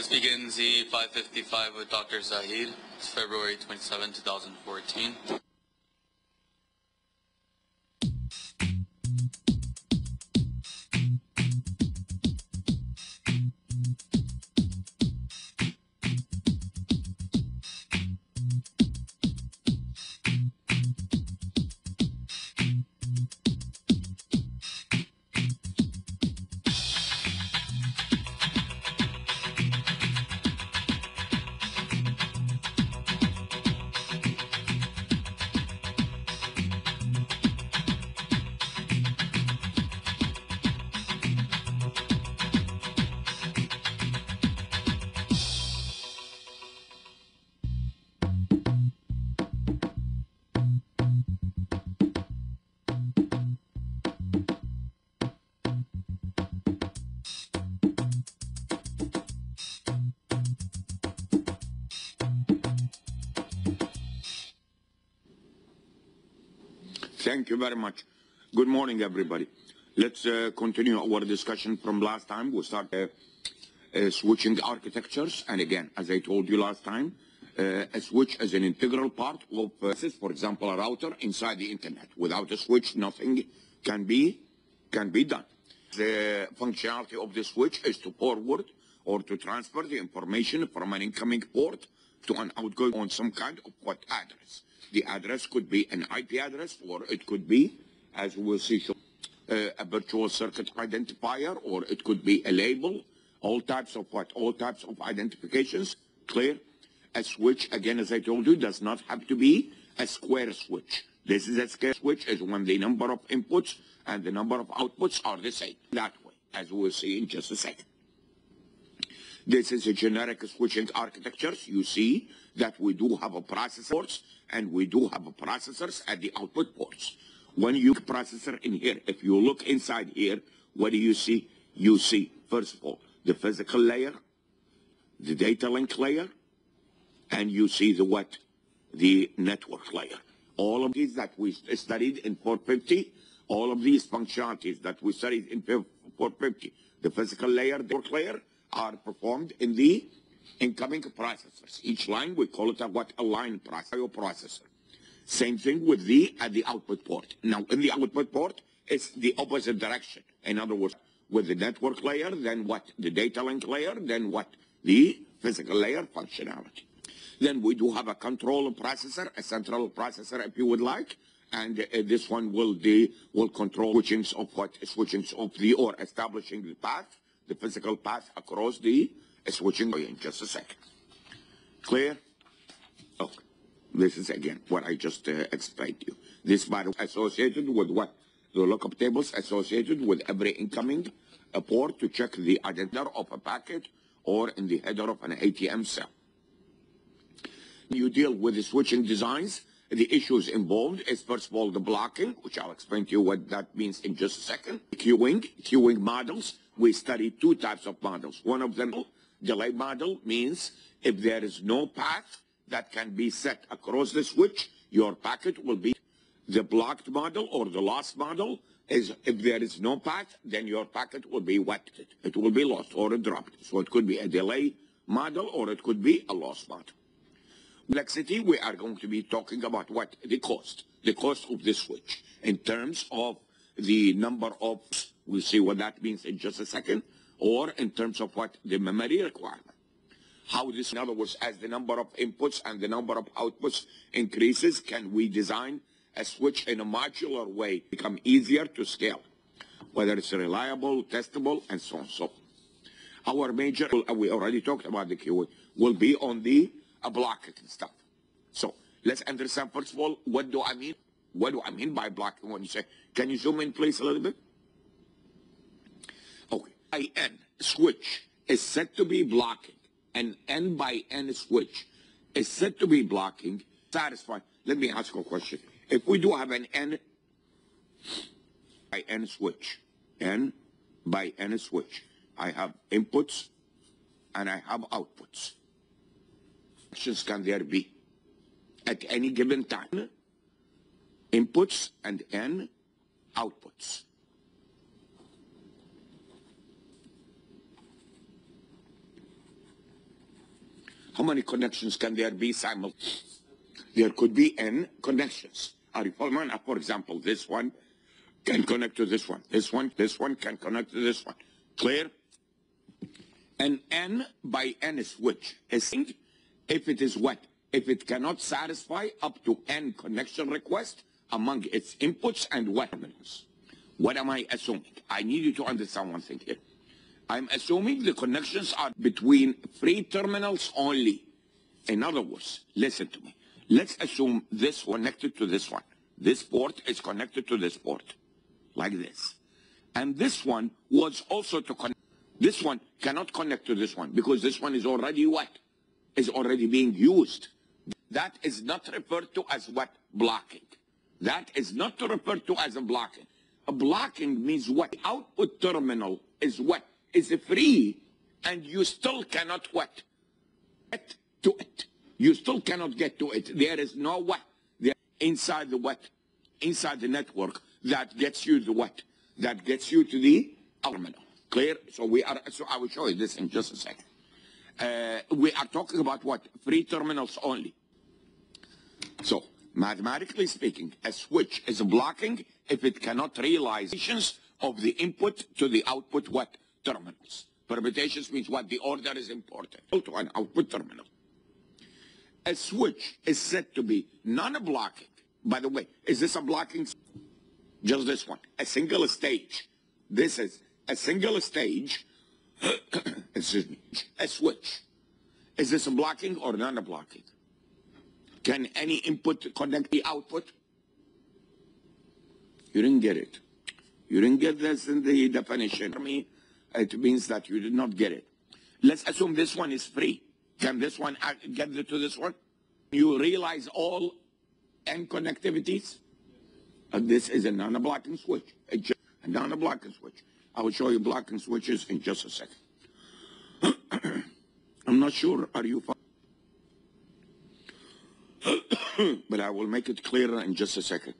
This begins E555 with Dr. Zahid. It's February 27, 2014. Thank you very much. Good morning, everybody. Let's continue our discussion from last time. We'll start switching architectures. And again, as I told you last time, a switch is an integral part of, for example, a router inside the internet. Without a switch, nothing can be done. The functionality of the switch is to forward or to transfer the information from an incoming port to an outgoing on some kind of what address. The address could be an IP address, or it could be, as we'll see, a virtual circuit identifier, or it could be a label. All types of what? All types of identifications. Clear? A switch, again, as I told you, does not have to be a square switch. This is a square switch is when the number of inputs and the number of outputs are the same. That way, as we'll see in just a second. This is a generic switching architecture. You see that we do have a processors and we do have a processors at the output ports. When you processor in here, if you look inside here, what do you see? You see, first of all, the physical layer, the data link layer, and you see the what? The network layer. All of these that we studied in 450, all of these functionalities that we studied in 450, the physical layer, the network layer, are performed in the incoming processors. Each line, we call it a line processor. Same thing with at the output port. Now, in the output port, it's the opposite direction. In other words, with the network layer, then what? The data link layer, then what? The physical layer functionality. Then we do have a control processor, a central processor, if you would like, and this one will control switchings of what? Switchings of or establishing the path, the physical path across the switching in just a second. Clear? Okay. This is again what I just explained to you. This by the way associated with what? The lookup tables associated with every incoming port to check the identifier of a packet or in the header of an ATM cell. You deal with the switching designs. The issues involved is first of all the blocking, which I'll explain to you what that means in just a second. Queuing models. We study two types of models. One of them, delay model, means if there is no path that can be set across the switch, your packet will be the blocked model, or the lost model is if there is no path, then your packet will be what? It will be lost or dropped. So it could be a delay model or it could be a lost model. Complexity, we are going to be talking about what? The cost of the switch in terms of the number of, we'll see what that means in just a second, or in terms of what? The memory requirement. How this, in other words, as the number of inputs and the number of outputs increases, can we design a switch in a modular way, become easier to scale, whether it's reliable, testable, and so on and so forth. Our major, we already talked about the QoS, will be on the blocking stuff. So let's understand, first of all, what do I mean? What do I mean by blocking when you say, can you zoom in please a little bit? Okay, IN switch is said to be blocking. An N by N switch is said to be blocking, satisfying. Let me ask you a question. If we do have an N by N switch, N by N switch, I have inputs and I have outputs. Actions can there be at any given time? Inputs and N outputs. How many connections can there be simultaneously? There could be n connections. Are you following? For example, this one can connect to this one. This one can connect to this one. Clear? An n by n switch is if it is what? If it cannot satisfy up to n connection requests among its inputs and what terminals. What am I assuming? I need you to understand one thing here. I'm assuming the connections are between free terminals only. In other words, listen to me. Let's assume this connected to this one. This port is connected to this port, like this. And this one was also to connect. This one cannot connect to this one because this one is already what? Is already being used. That is not referred to as what? Blocking. That is not referred to as a blocking. A blocking means what? Output terminal is what? Is free, and you still cannot what? Get to it. You still cannot get to it. There is no what? There inside the what? Inside the network that gets you the what? That gets you to the terminal. Clear? So I will show you this in just a second. We are talking about what? Free terminals only. So, mathematically speaking, a switch is blocking if it cannot realize of the input to the output what? Terminals. Permutations means what? The order is important to an output terminal. A switch is said to be non-blocking. By the way, is this a blocking? Just this one. A single stage. This is a single stage. Excuse me. A switch. Is this a blocking or non-blocking? Can any input connect the output? You didn't get it. You didn't get this in the definition. For me, it means that you did not get it. Let's assume this one is free. Can this one get to this one? You realize all n connectivities? This is a non-blocking switch. A non-blocking switch. I will show you blocking switches in just a second. I'm not sure. Are you following? But I will make it clearer in just a second.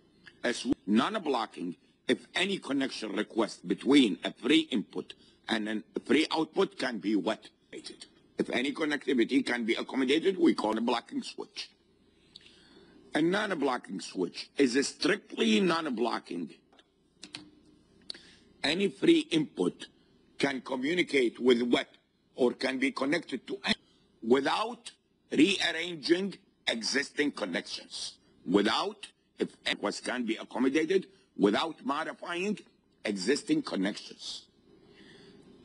As non-blocking, if any connection request between a free input and a free output can be what? If any connectivity can be accommodated, we call it a blocking switch. A non-blocking switch is a strictly non-blocking. Any free input can communicate with what? Or can be connected to without rearranging existing connections. Without, if request can be accommodated, without modifying existing connections.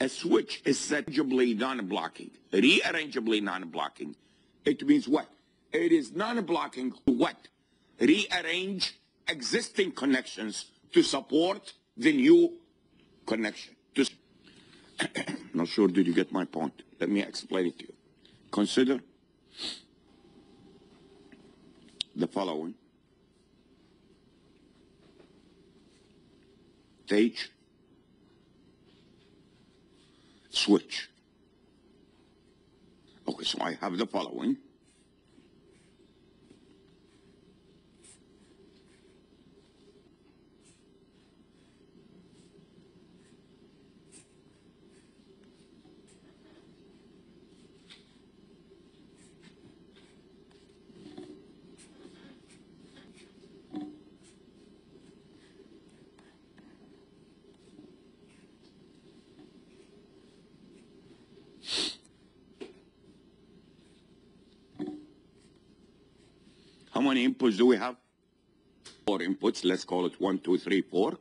A switch is rearrangeably non-blocking. Rearrangeably non-blocking. It means what? It is non-blocking to what? Rearrange existing connections to support the new connection. Not sure did you get my point. Let me explain it to you. Consider the following. Stage, switch. Okay, so I have the following. How many inputs do we have? 4 inputs. Let's call it 1, 2, 3, 4.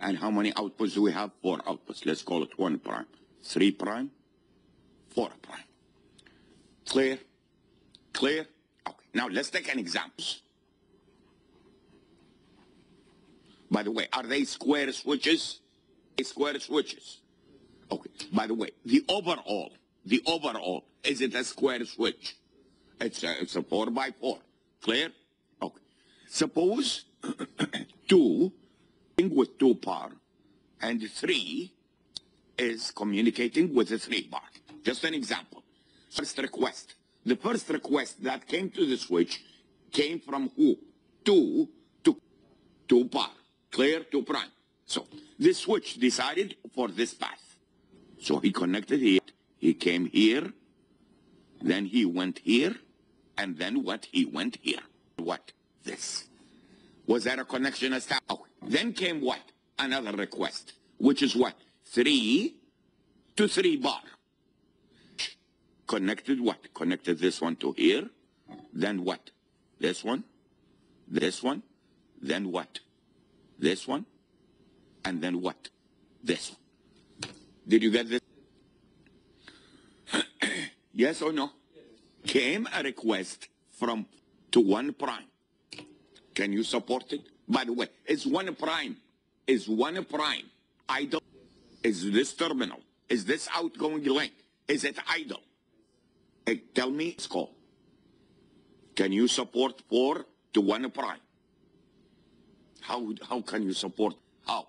And how many outputs do we have? 4 outputs. Let's call it 1 prime, 3 prime, 4 prime. Clear? Clear? Okay. Now let's take an example. By the way, are they square switches? Square switches. Okay. By the way, the overall, is it a square switch? It's a 4 by 4. Clear? Okay. Suppose 2 with 2 bar and 3 is communicating with a 3 bar. Just an example. First request. The first request that came to the switch came from who? 2 to 2 bar. Clear? 2 prime. So the switch decided for this path. So he connected here. He came here Then he went here, and then what? He went here. What? This. Was that a connection established? Oh, then came what? Another request, which is what? 3 to 3 bar. Connected what? Connected this one to here. Then what? This one. This one. Then what? This one. And then what? This one. Did you get this? Yes or no? Came a request from to 1 prime. Can you support it? By the way, is 1 prime. Is 1 prime idle? Is this terminal? Is this outgoing link? Is it idle? Hey, tell me, it's called. Can you support 4 to 1 prime? How can you support? How?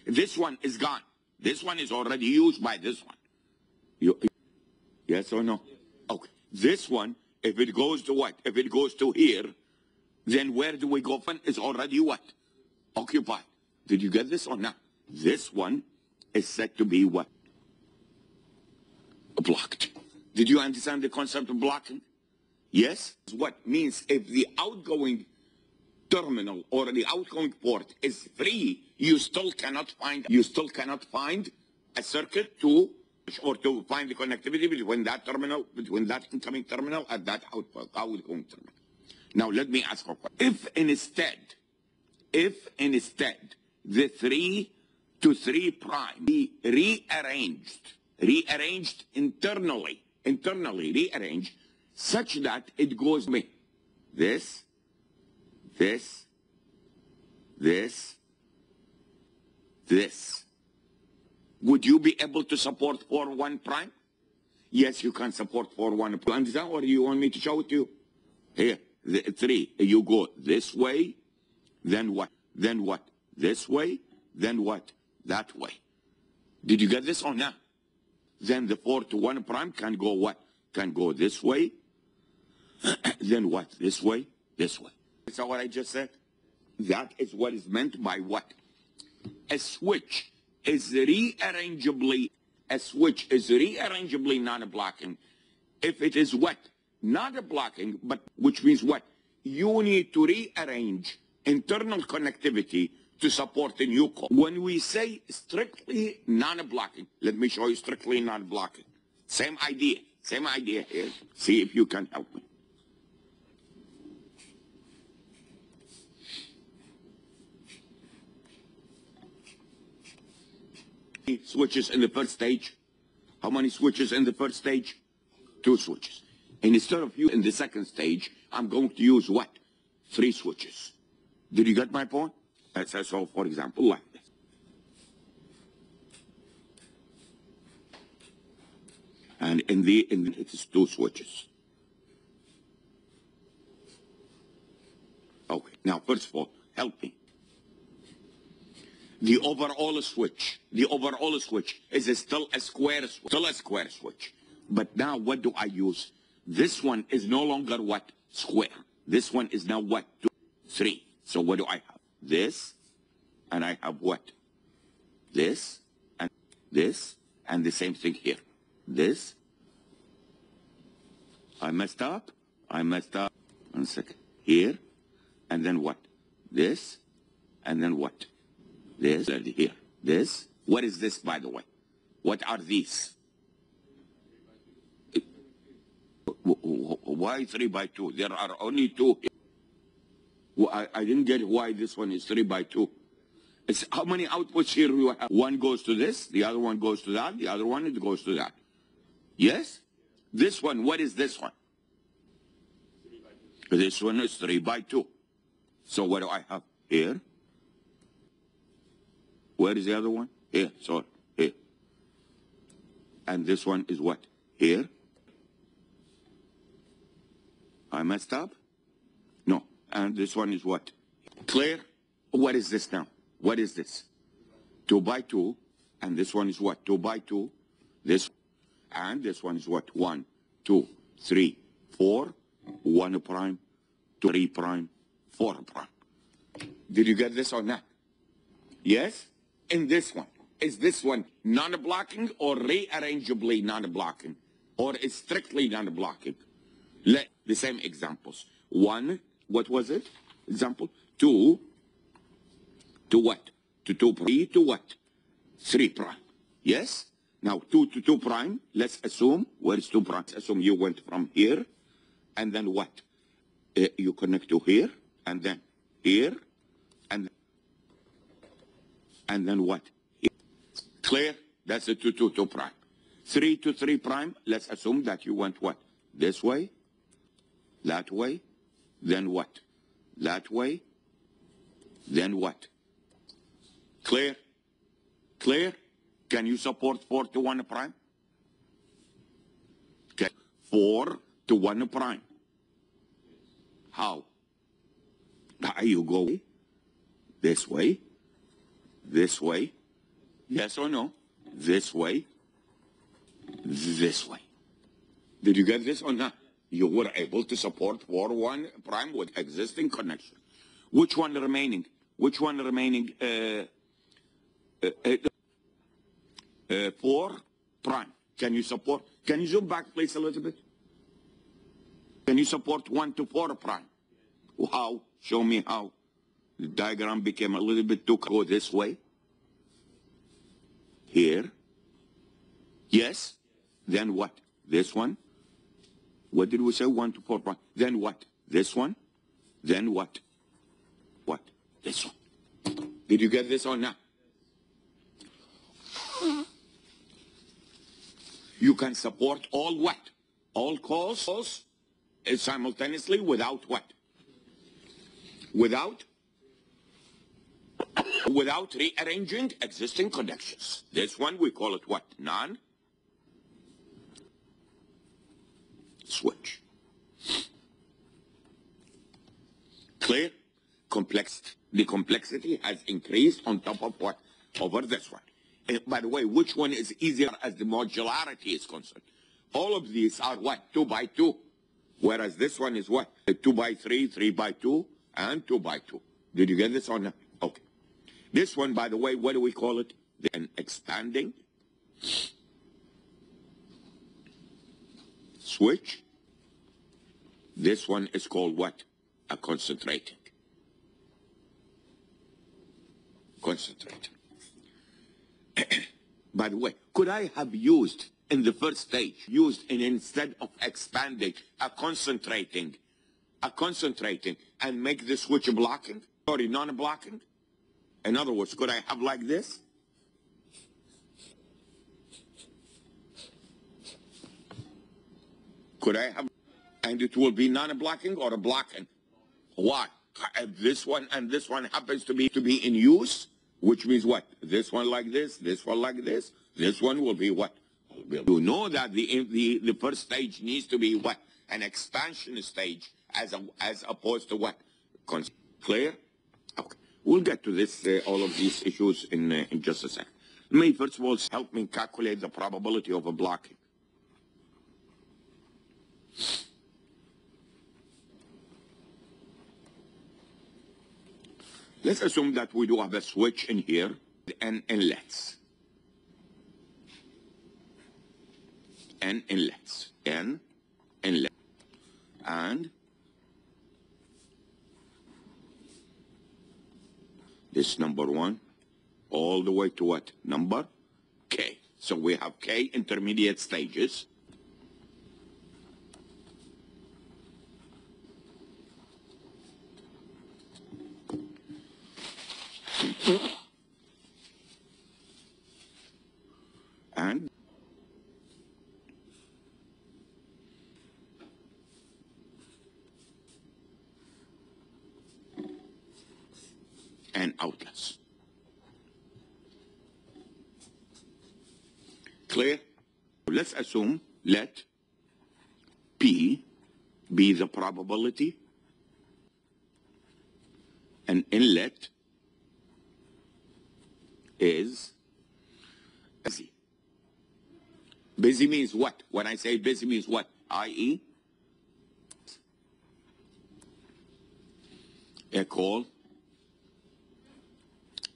This one is gone. This one is already used by this one. Yes or no? Okay. This one, if it goes to what? If it goes to here, then where do we go from? It's already what? Occupied. Did you get this or not? This one is said to be what? Blocked. Did you understand the concept of blocking? Yes? What means if the outgoing terminal or the outgoing port is free, you still cannot find a circuit to find the connectivity between that terminal, between that incoming terminal and that outgoing terminal. Now let me ask a question. If instead the 3 to 3 prime be rearranged internally, rearranged such that it goes this, would you be able to support 4-1 prime? Yes, you can support 4-1 prime. Understand, or do you want me to show it to you? Here, the 3. You go this way, then what? Then what? This way, then what? That way. Did you get this or not? Then the 4 to 1 prime can go what? Can go this way, then what? This way, this way. Is that what I just said? That is what is meant by what? A switch is rearrangeably non-blocking if it is what? Not a blocking, but which means what? You need to rearrange internal connectivity to support a new call. When we say strictly non-blocking, let me show you strictly non-blocking. Same idea here. See if you can help me. Switches in the first stage. How many switches in the first stage? 2 switches. And instead of you in the second stage, I'm going to use what? 3 switches. Did you get my point? So, for example, like this. And it is 2 switches. Okay. Now, first of all, help me. The overall switch is still a square switch. But now what do I use? This one is no longer what? Square. This one is now what? 2, 3. So what do I have? This, and I have what? This, and the same thing here. This. I messed up. 1 second. Here, and then what? This, and then what? This, and here. This. What is this, by the way? What are these? Why 3 by 2? There are only 2 here. Well, I didn't get why this one is 3 by 2. It's how many outputs here we have? One goes to this, the other one goes to that, the other one goes to that. Yes? This one, what is this one? This one is 3 by 2. So what do I have here? Where is the other one? Here, sorry, here. And this one is what? Here. I messed up? No. And this one is what? Clear? What is this now? What is this? 2 by 2. And this one is what? 2 by 2. This. And this one is what? 1, 2, 3, 4. 1 prime, 2, 3 prime, 4 prime. Did you get this or not? Yes? In this one. Is this one non-blocking or rearrangeably non-blocking? or is strictly non-blocking. Let the same examples. 1, what was it? Example. 2 to what? To 2 prime. 3 to what? 3 prime. Yes? Now 2 to 2 prime, let's assume, where's 2 prime? Let's assume you went from here, and then what? You connect to here, and then here, and then what? Here. Clear? That's the 2 to 2 prime. 3 to 3 prime, let's assume that you went what? This way, that way, then what? That way, then what? Clear? Clear? Can you support 4 to 1 prime? Okay. 4 to 1 prime. How? How you go? This way, this way, yes or no? This way, this way. Did you get this or not? You were able to support 4 1 prime with existing connection. Which one remaining? Which one remaining? 4 prime. Can you support? Can you zoom back, please, a little bit? Can you support 1 to 4 prime? How? Show me how. The diagram became a little bit too go this way. Here. Yes. Then what? This one. What did we say? 1 to 4 prime. Then what? This one. Then what? What? This one. Did you get this or not? You can support all what? All calls simultaneously without what? Without rearranging existing connections. This one we call it what? Non-switch. Clear? The complexity has increased on top of what? Over this one. And by the way, which one is easier as the modularity is concerned? All of these are what? 2 by 2. Whereas this one is what? 2 by 3, 3 by 2, and 2 by 2. Did you get this or not? Okay. This one, by the way, what do we call it? Then expanding switch. This one is called what? A concentrating. Concentrating. By the way, could I have used in the first stage, instead of expanding, a concentrating, and make the switch blocking? Sorry, non-blocking? In other words, could I have like this? Could I have, and it will be non-blocking or a blocking? Why? This one and this one happens to be in use, which means what? This one like this one like this one will be what? You know that the first stage needs to be what? An expansion stage as opposed to what? Clear? Okay. We'll get to this, all of these issues in just a second. Let me first of all help me calculate the probability of a blocking. Let's assume that we do have a switch in here and inlets. And inlets. And inlet. And this number 1 all the way to what? Number K. So we have K intermediate stages. And outlets. Clear? Let's assume let P be the probability and inlet is busy. Busy means what? When I say busy means what? I.e. a call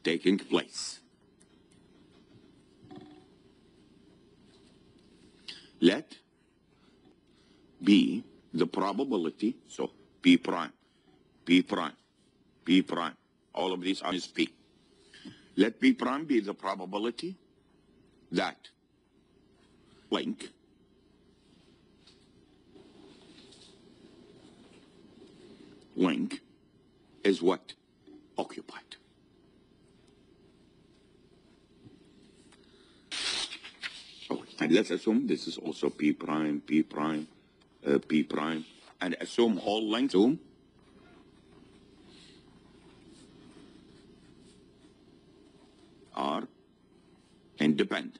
taking place. Let be the probability, so P prime, P prime, P prime, all of these are is P. Let P prime be the probability that link is what? Occupied. Oh, and let's assume this is also P prime, P prime, P prime, and assume all lengths are independent.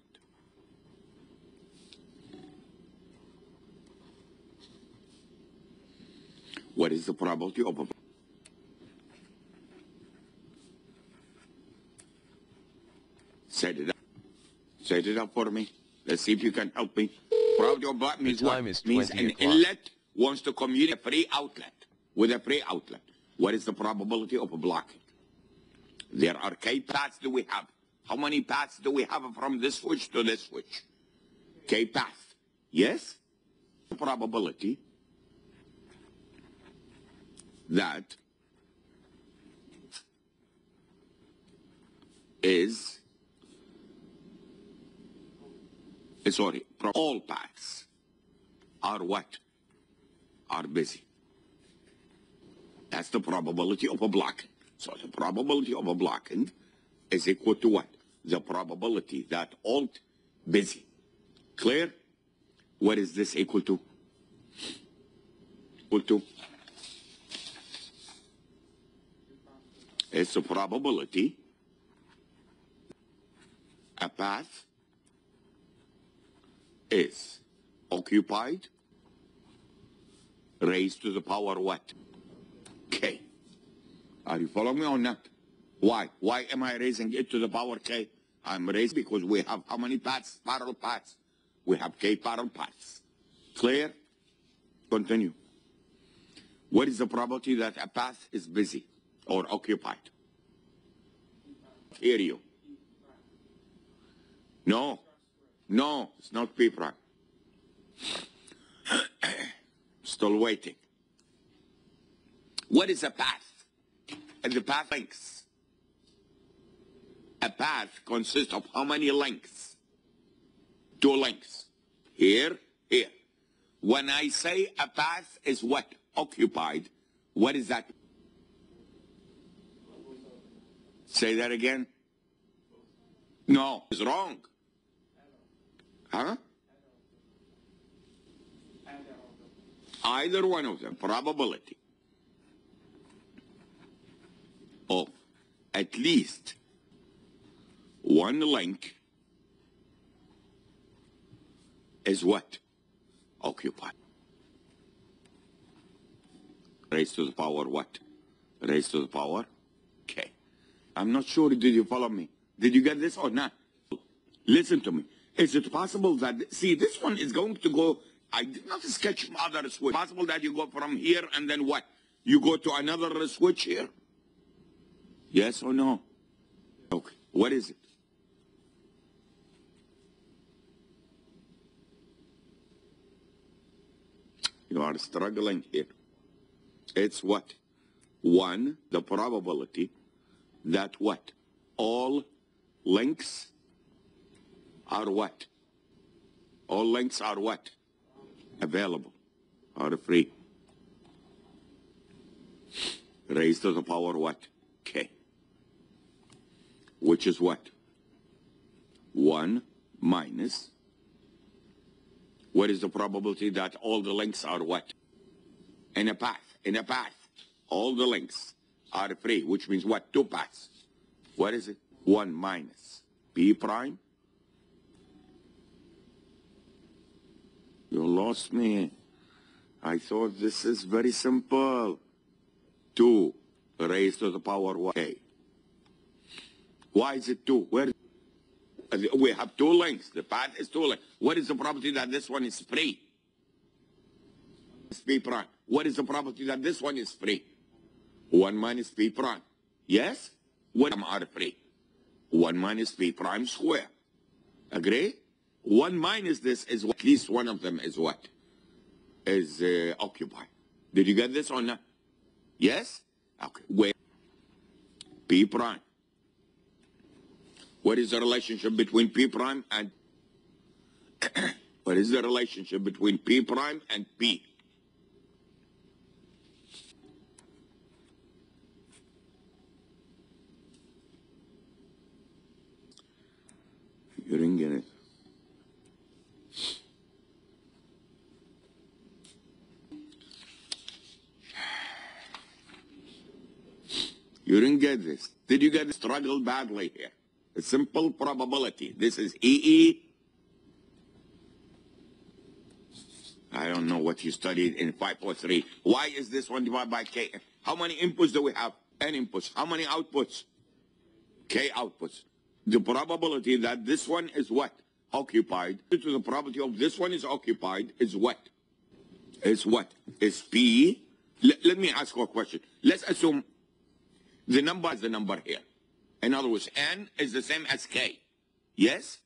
What is the probability of a... Set it up. Set it up for me. Let's see if you can help me. Probability of block means what? Means an inlet wants to communicate a free outlet with a free outlet. What is the probability of a blocking? There are K paths do we have. How many paths do we have from this switch to this switch? K path. Yes? The probability that is, sorry, all paths are what? Are busy. That's the probability of a blocking. So the probability of a blocking is equal to what? The probability that all busy. Clear? What is this equal to? Equal to? It's a probability a path is occupied raised to the power what? K. Are you following me or not? Why? Why am I raising it to the power K? I'm raising because we have how many paths? Parallel paths. We have K parallel paths. Clear? Continue. What is the probability that a path is busy or occupied? Hear you. No. No, it's not P prime. Still waiting. What is a path? And the path lengths. A path consists of how many lengths? 2 lengths. Here, here. When I say a path is what? Occupied. What is that? Say that again. No, it's wrong. Huh? Either one of them. Probability of at least one link is what? Occupied. Raised to the power what? Raised to the power K. I'm not sure, did you follow me? Did you get this or not? Listen to me. Is it possible that, see, this one is going to go, I did not sketch other switch. Possible that you go from here and then what? You go to another switch here? Yes or no? Okay. What is it? You are struggling here. It's what? 1, the probability that what? All links are what? All links are what? Available, are free. Raised to the power what? K. Which is what? 1 minus. What is the probability that all the links are what? In a path. In a path. All the links are free, which means what? 2 paths. What is it? 1 minus P prime. You lost me. I thought this is very simple. 2 raised to the power what? K. Why is it 2? Where? We have 2 lengths. The path is 2 lengths. What is the probability that this one is free? It's P prime. What is the probability that this one is free? 1 minus P prime. Yes? What are free? 1 minus P prime square. Agree? 1 minus this is what? At least one of them is what? is occupied. Did you get this or not? Yes? Okay. Where P prime. What is the relationship between P prime and what is the relationship between P prime and P? You didn't get it. You didn't get this. Did you get it? Struggle badly here. A simple probability. This is EE. I don't know what you studied in 5+3. Why is this one divided by K? How many inputs do we have? N inputs. How many outputs? K outputs. The probability that this one is what? Occupied. To the probability of this one is occupied is what? Is what? Is P. Let me ask you a question. Let's assume the number is the number here. In other words, N is the same as K. Yes?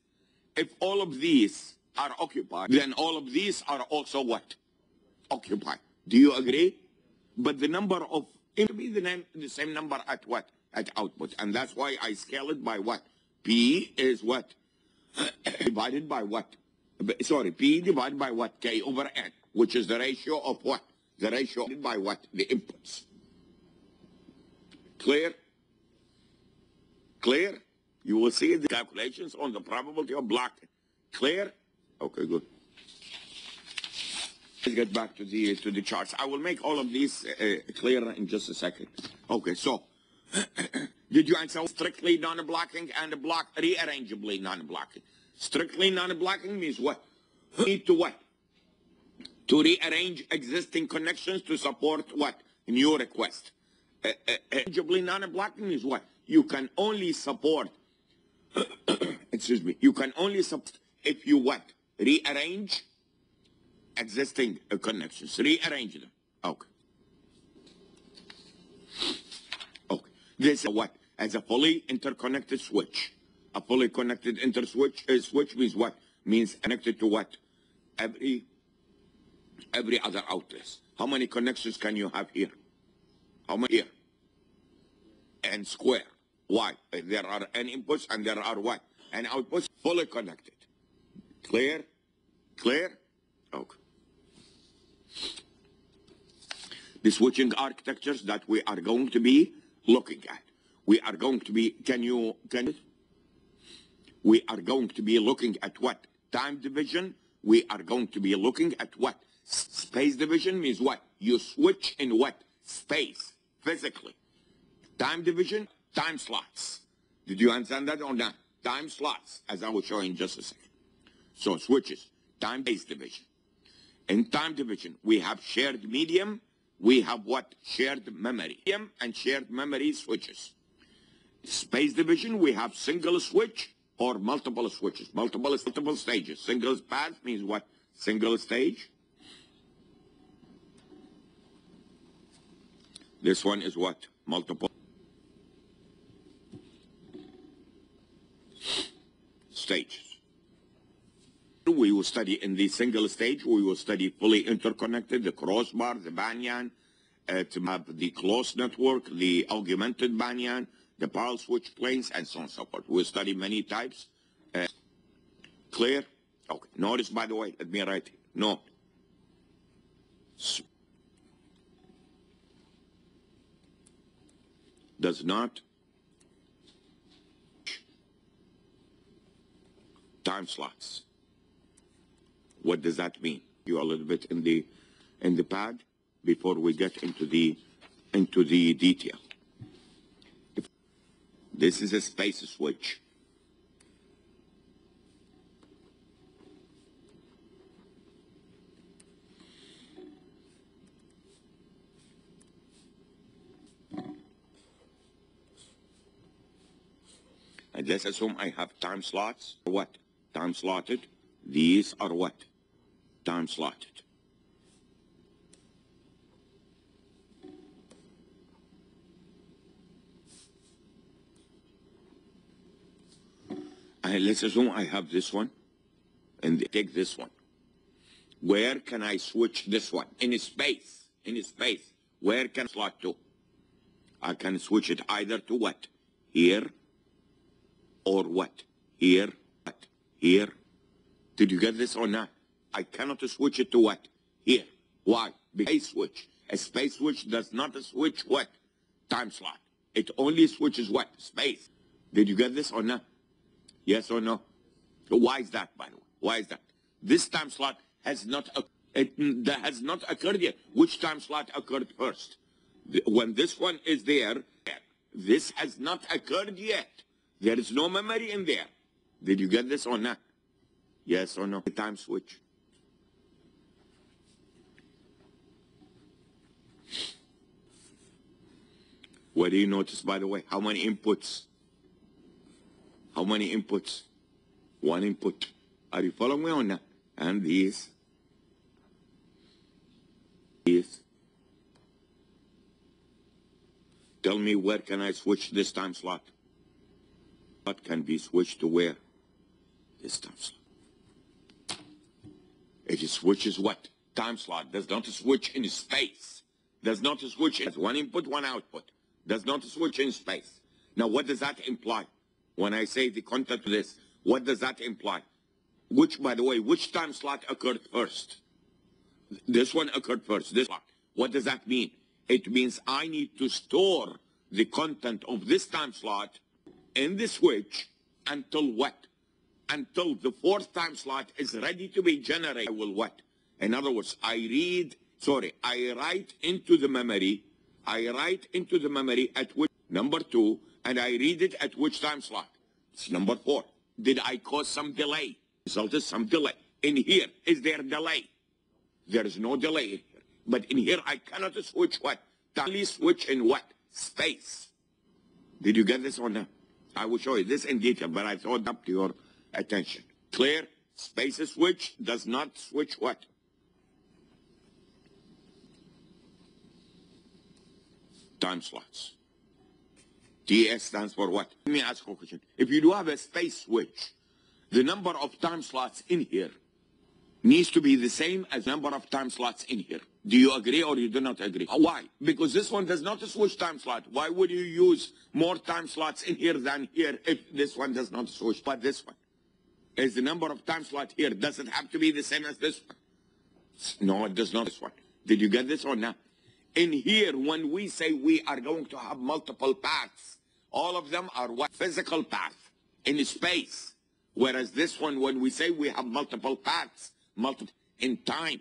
If all of these are occupied, then all of these are also what? Occupied. Do you agree? But the number of, it will be the same number at what? At output. And that's why I scale it by what? P is what? Divided by what? Sorry, P divided by what? K over N, which is the ratio of what? The ratio by what? The inputs. Clear? Clear? You will see the calculations on the probability of blocking. Clear? Okay, good. Let's get back to the charts. I will make all of these clear in just a second. Okay, so did you answer strictly non-blocking and block rearrangeably non-blocking? Strictly non-blocking means what? Need to what? To rearrange existing connections to support what? New request. Rearrangeably non-blocking means what? You can only support, excuse me, you can only support if you what? Rearrange existing connections. Rearrange them. Okay. Okay. This is what? As a fully interconnected switch. A fully connected switch means what? Means connected to what? Every other outlet. How many connections can you have here? How many here? N square. Why? There are N inputs and there are what? N outputs fully connected. Clear? Clear? Okay. The switching architectures that we are going to be looking at. We are going to be, we are going to be looking at what? Time division. We are going to be looking at what? Space division means what? You switch in what? Space, physically. Time division, time slots. Did you understand that or not? Time slots, as I will show you in just a second. So switches, time-based division. In time division, we have shared medium. We have what? Shared memory. Medium and shared memory switches. Space division, we have single switch or multiple switches. Multiple stages. Single path means what? Single stage. This one is what? Multiple stages. We will study in the single stage, we will study fully interconnected, the crossbar, the banyan, to have the closed network, the augmented banyan, the parallel switch planes, and so on and so forth. We'll study many types. Clear? Okay. Notice, by the way, let me write it. Note. Does not time slots. What does that mean? You a little bit in the pad before we get into the detail. This is a space switch. And let's assume I have time slots. What? Time slotted. These are what? Time slotted. And let's assume I have this one and take this one. where can I switch this one? In space, where can I slot to? I can switch it either to what? Here, or what? Here, what? Here. Did you get this or not? I cannot switch it to what? Here. Why? Because a space switch does not switch what? Time slot. It only switches what? Space. Did you get this or not? Yes or no? Why is that, by the way? Why is that? This time slot has not occurred yet. Which time slot occurred first? When this one is there, this has not occurred yet. There is no memory in there. Did you get this or not? Yes or no? The time switch. What do you notice, by the way? How many inputs? How many inputs? One input. Are you following me or not? And these. Tell me, where can I switch this time slot? What can be switched to where? This time slot. It switches what? Time slot. Does not switch in space. Does not switch as one input, one output. Does not switch in space. Now, what does that imply? When I say the content of this, what does that imply? Which, by the way, which time slot occurred first? This one occurred first. This one. What does that mean? It means I need to store the content of this time slot in the switch until what? Until the fourth time slot is ready to be generated. I will what? In other words, I write into the memory. I write into the memory at which number 2, and I read it at which time slot? It's number 4. Did I cause some delay? Result is some delay. In here, is there delay? There is no delay in here. But in here, I cannot switch what? Only switch in what? Space. Did you get this or not? I will show you this in detail, but I thought up to your attention. Clear? Space switch does not switch what? Time slots. TS stands for what? Let me ask you a question. If you do have a space switch, the number of time slots in here needs to be the same as the number of time slots in here. Do you agree or you do not agree? Why? Because this one does not switch time slot. Why would you use more time slots in here than here if this one does not switch? But this one is the number of time slots here. Does it have to be the same as this one? No, it does not. This one. Did you get this or not? In here, when we say we are going to have multiple paths, all of them are what? Physical path in space. Whereas this one, when we say we have multiple paths, in time.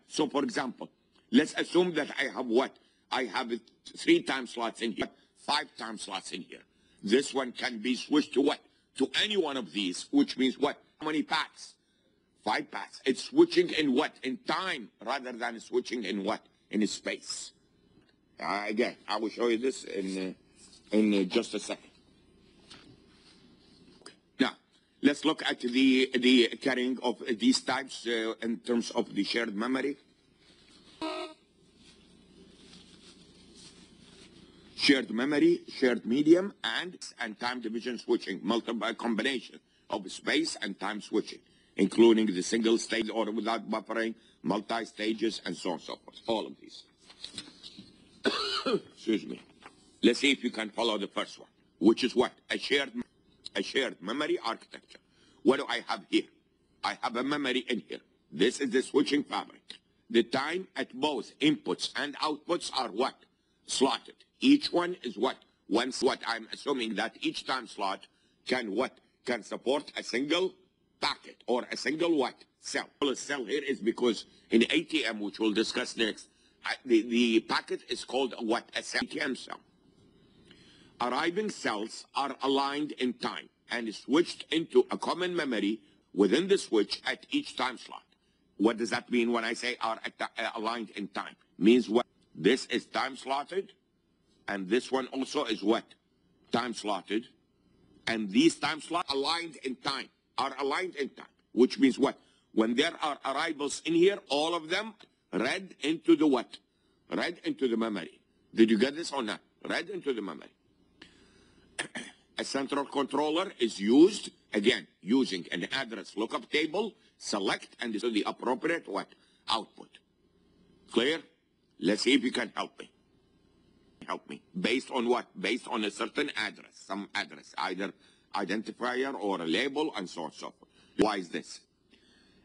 So, for example, let's assume that I have what? I have 3 time slots in here, 5 time slots in here. This one can be switched to what? To any one of these, which means what? How many paths? 5 paths. It's switching in what? In time, rather than switching in what? In space. Again, I will show you this in just a second. Now, let's look at the carrying of these types in terms of the shared memory. Shared memory, shared medium, and time division switching, multiple combination of space and time switching, including the single stage or without buffering, multi-stages, and so on and so forth. All of these. Excuse me. Let's see if you can follow the first one, which is what? A shared memory architecture. What do I have here? I have a memory in here. This is the switching fabric. The time at both inputs and outputs are what? Slotted. Each one is what? What I'm assuming that each time slot can what? Can support a single packet or a single what? Cell. The cell here is because in ATM, which we'll discuss next, the packet is called what? A cell. ATM cell. Arriving cells are aligned in time and switched into a common memory within the switch at each time slot. What does that mean when I say are aligned in time? Means what? This is time slotted, and this one also is what? Time slotted. And these time slots aligned in time, are aligned in time, which means what? When there are arrivals in here, all of them read into the what? Read into the memory. Did you get this or not? Read into the memory. A central controller is used, again, using an address lookup table, select and to the appropriate what? Output. Clear? Let's see if you can help me. Help me. Based on what? Based on a certain address, some address, either identifier or a label and so on and so forth. Why is this?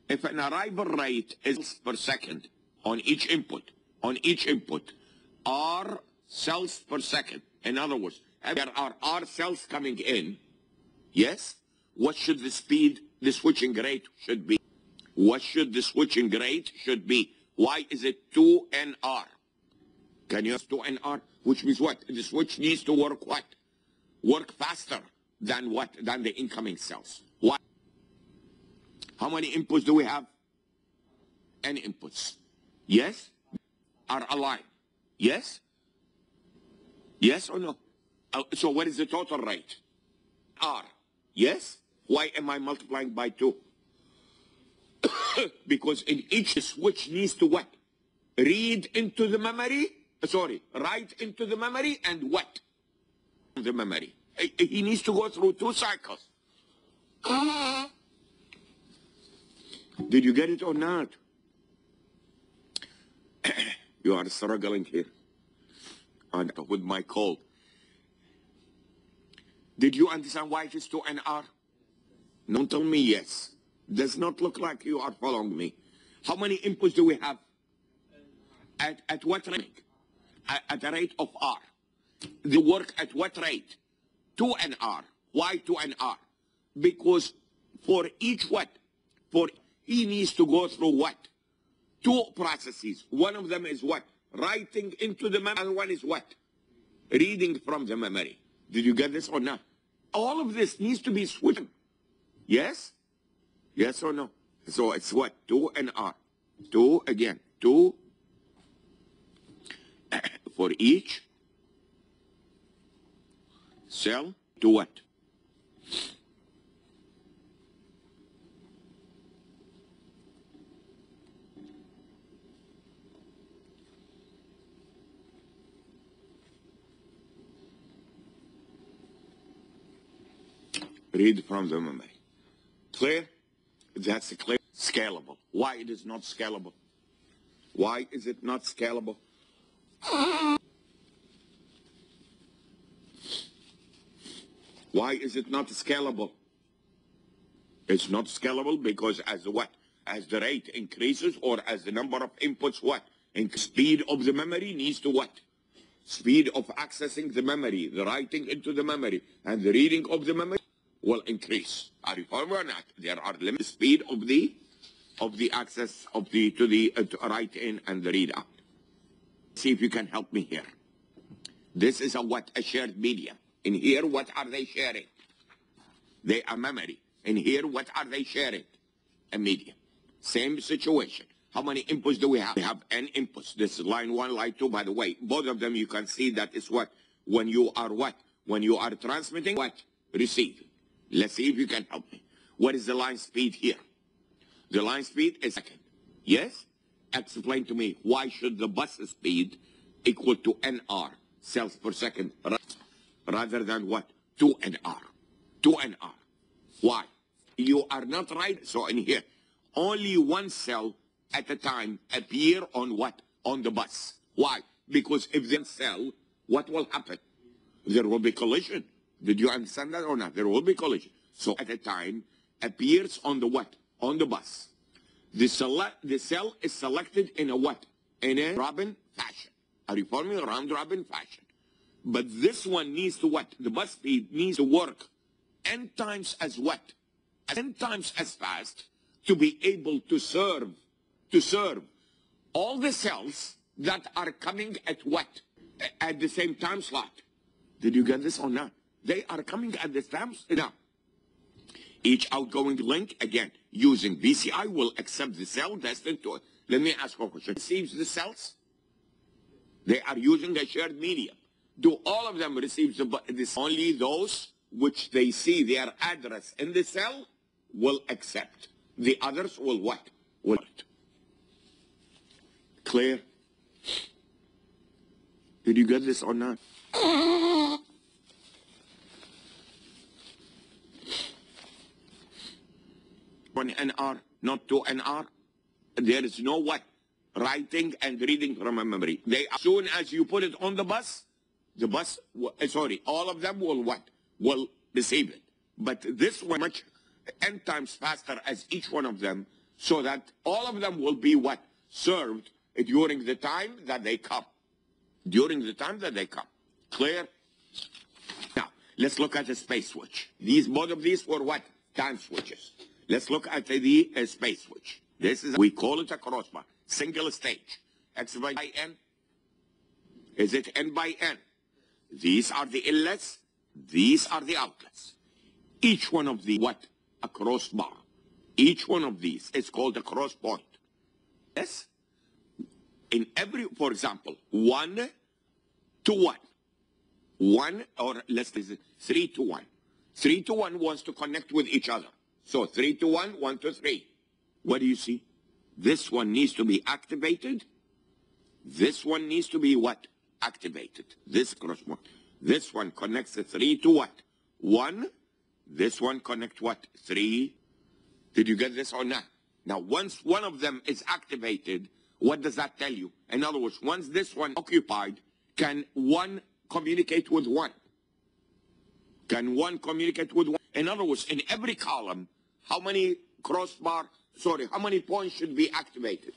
If an arrival rate is per second on each input, R cells per second. In other words, if there are R cells coming in, yes, what should the speed, the switching rate should be? What should the switching rate should be? Why is it 2NR? Can you use 2NR? Which means what? The switch needs to work what? Work faster than what? Than the incoming cells. Why? How many inputs do we have? N inputs. Yes? Are aligned. Yes? Yes or no? So what is the total rate? R. Yes? Why am I multiplying by 2? Because in each switch needs to what? Read into the memory, write into the memory and what? The memory. He needs to go through 2 cycles. Did you get it or not? You are struggling here with my cold. Did you understand why it is 2NR? Don't tell me yes. Does not look like you are following me. How many inputs do we have? At what rate? At the rate of R. The work at what rate? 2NR. Why 2NR? Because for each what? He needs to go through what? 2 processes. One of them is what? Writing into the memory, and one is what? Reading from the memory. Did you get this or not? All of this needs to be switched. Yes? Yes or no? So it's what? 2NR. 2 again. 2 for each cell to what? Read from the memory. Clear? That's clear. Scalable. Why it is not scalable? Why is it not scalable? Why is it not scalable? It's not scalable because as what? As the rate increases or as the number of inputs what? Speed of the memory needs to what? Speed of accessing the memory, the writing into the memory, and the reading of the memory will increase. Are you following or not? There are limited speed of the access of the to write in and the read out. See if you can help me here. This is a shared media. In here, what are they sharing? They are memory. In here, what are they sharing? A media. Same situation. How many inputs do we have? We have N inputs. This is line 1, line 2. By the way, both of them you can see that is what? When you are what? When you are transmitting what? Receiving. Let's see if you can help me. What is the line speed here? The line speed is second. Yes? Explain to me, why should the bus speed equal to NR, cells per second, rather than what? 2NR. 2NR. Why? You are not right. So in here, only one cell at a time appear on what? On the bus. Why? Because if the cell, what will happen? There will be collision. Did you understand that or not? There will be collision. So at a time appears on the what? On the bus. The cell is selected in a what? In a robin fashion. Are you following me? Round robin fashion. But this one needs to what? The bus speed needs to work n times as what? 10 times as fast to be able to serve all the cells that are coming at what? At the same time slot. Did you get this or not? They are coming at the same now. Each outgoing link, again, using VCI will accept the cell destined to it. Let me ask you a question. Receives the cells? They are using a shared medium. Do all of them receive this? Only those which they see their address in the cell will accept. The others will what? Will not. Clear? Did you get this or not? one NR, not two NR. There is no what? Writing and reading from a memory. As soon as you put it on the bus, all of them will what? Will receive it. But this one much n times faster as each one of them, so that all of them will be what? Served during the time that they come. During the time that they come. Clear? Now, let's look at the space switch. Both of these were what? Time switches. Let's look at the space switch. We call it a crossbar. Single stage. X by N. Is it N by N? These are the inlets. These are the outlets. Each one of the what? A crossbar. Each one of these is called a cross point. Yes? In every, for example, 1 to 1. 1, or let's say 3 to 1. 3 to 1 wants to connect with each other. So 3 to 1, 1 to 3. What do you see? This one needs to be activated. This one needs to be what? Activated. This cross point. This one connects the 3 to what? 1. This one connects what? 3. Did you get this or not? Now, once one of them is activated, what does that tell you? In other words, once this one occupied, can one communicate with one? Can one communicate with one? In other words, in every column, how many how many points should be activated?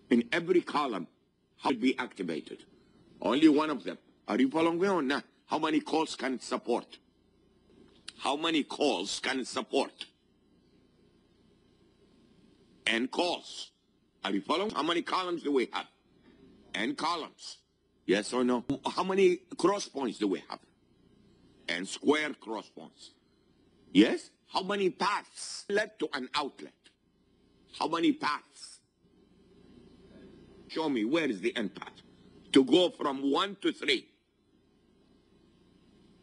In every column, how should be activated? Only one of them. Are you following me or not? How many calls can it support? How many calls can it support? N calls. Are you following? How many columns do we have? N columns. Yes or no? How many cross points do we have? N squared cross points. Yes? How many paths led to an outlet? How many paths? Show me, where is the N path? To go from 1 to 3.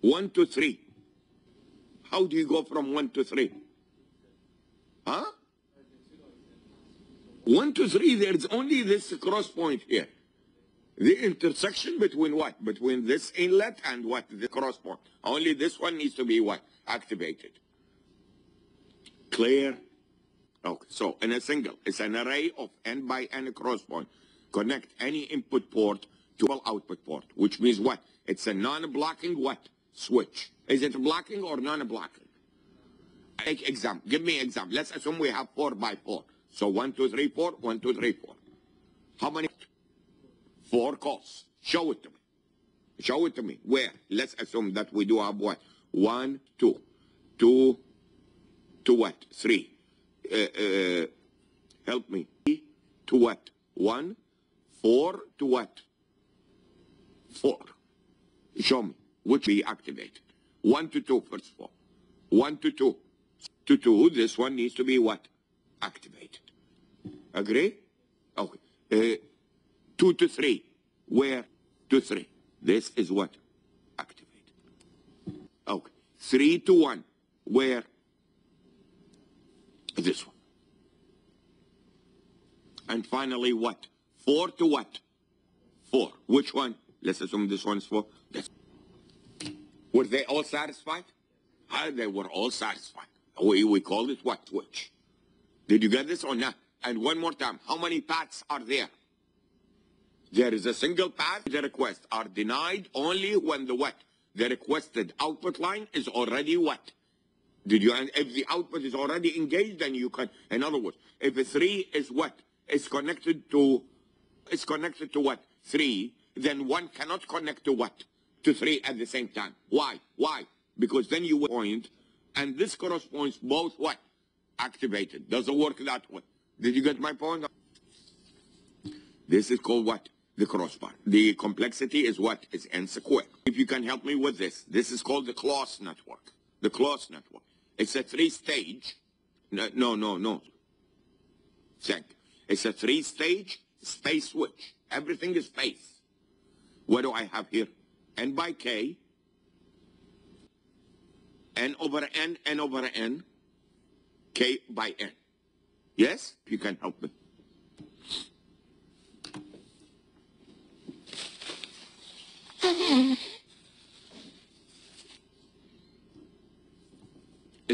1 to 3. How do you go from 1 to 3? Huh? 1 to 3, there's only this cross point here. The intersection between what? Between this inlet and what? The cross point. Only this one needs to be what? Activated. Clear? Okay, so in a single, it's an array of N by N cross point. Connect any input port to all output port, which means what? It's a non-blocking what? Switch. Is it blocking or non-blocking? Take example. Give me example. Let's assume we have 4 by 4. So 1, 2, 3, 4, 1, 2, 3, 4. How many? 4 calls. Show it to me. Show it to me. Where? Let's assume that we do have what? 1, 2. 2 to what? 3. Help me. 3 to what? 1. 4 to what? 4. Show me. Which be activated? 1 to 2, first of all. 1 to 2. To 2, this one needs to be what? Activated. Agree? Okay. 2 to 3. Where? To 3. This is what? Activated. Okay. 3 to 1. Where? This one. And finally what? 4 to what? 4. Which one? Let's assume this one's 4. This. Were they all satisfied? They were all satisfied. We called it what? Switch. Did you get this or not? And one more time, how many paths are there? There is a single path. The requests are denied only when the what? The requested output line is already what? If the output is already engaged, then you can, in other words, if a 3 is what? Is connected to what? 3, then 1 cannot connect to what? To 3 at the same time. Why? Why? Because then you will point, and this corresponds both what? Activated. Doesn't work that way. Did you get my point? This is called what? The crossbar. The complexity is what? Is N squared. If you can help me with this, this is called the QoS network. The QoS network. It's a 3-stage. No. Check. It's a 3-stage space switch. Everything is space. What do I have here? N by K. N over N, N over N. K by N. Yes? You can help me.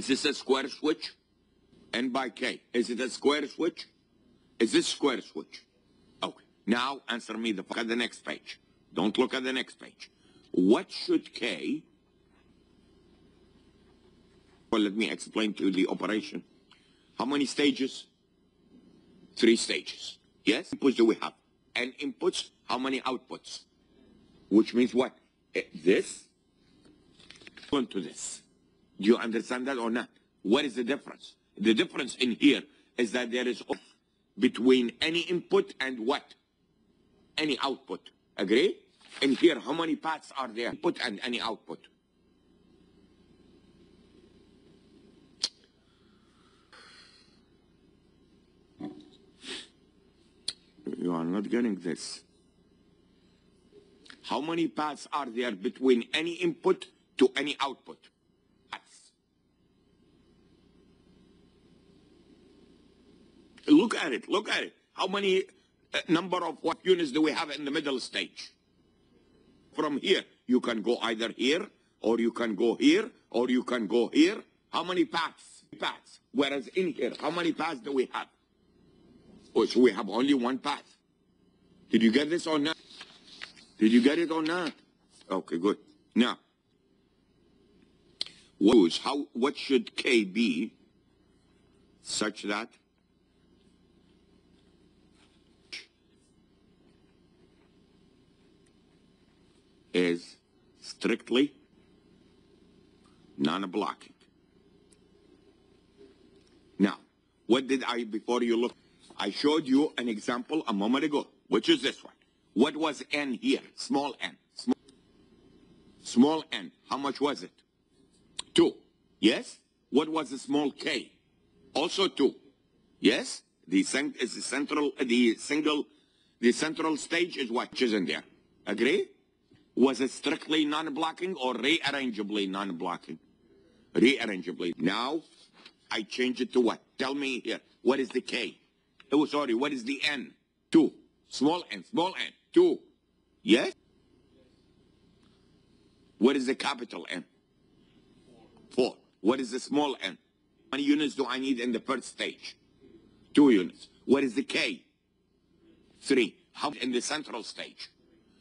Is this a square switch? N by K. Is it a square switch? Is this square switch? Okay. Now answer me look at the next page. Don't look at the next page. What should K... Well, let me explain to you the operation. How many stages? 3 stages. Yes? Inputs do we have? And inputs, how many outputs? Which means what? This to this. Do you understand that or not? What is the difference? The difference in here is that there is between any input and what? Any output. Agree? In here, how many paths are there? Input and any output. You are not getting this. How many paths are there between any input to any output? Paths. Look at it, look at it. How many number of what units do we have in the middle stage? From here, you can go either here, or you can go here, or you can go here. How many paths? Paths. Whereas in here, how many paths do we have? Oh, so we have only one path. Did you get this or not? Did you get it or not? Okay, good. Now, what should K be such that is strictly non-blocking? Now, what did I, before you look, I showed you an example a moment ago, which is this one. What was N here? Small n. Small n. How much was it? 2. Yes? What was the small k? Also 2. Yes? The central stage is what? Which is in there. Agree? Was it strictly non-blocking or rearrangeably non-blocking? Rearrangeably. Now, I change it to what? Tell me here. What is the k? Oh, sorry. What is the n? 2. Small n. 2. Yes? What is the capital N? 4. What is the small n? How many units do I need in the first stage? 2 units. What is the k? 3. How in the central stage?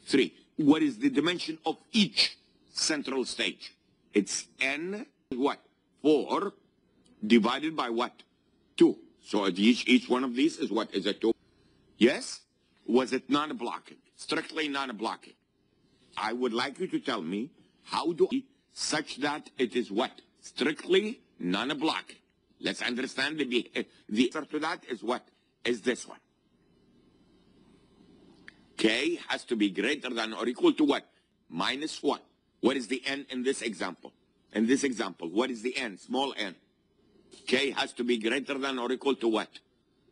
3. What is the dimension of each central stage? It's n what? 4 divided by what? 2. So each one of these is what? Is a 2. Yes? Was it non-blocking? Strictly non-blocking. I would like you to tell me how do I such that it is what? Strictly non-blocking. Let's understand the answer to that is what? Is this one. K has to be greater than or equal to what? Minus 1. What is the n in this example? In this example, what is the n? Small n. K has to be greater than or equal to what?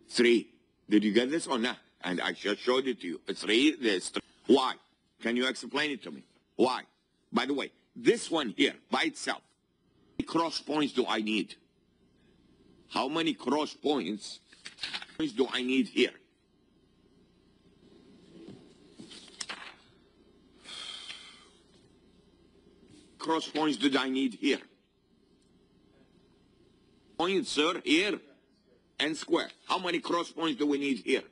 3. Did you get this or not? And I just showed it to you. It's 3. There's 3. Why? Can you explain it to me? Why? By the way, this one here, by itself, how many cross points do I need? How many cross points do I need here? Cross points did I need here? Points, sir, here. N square. How many cross points do we need here?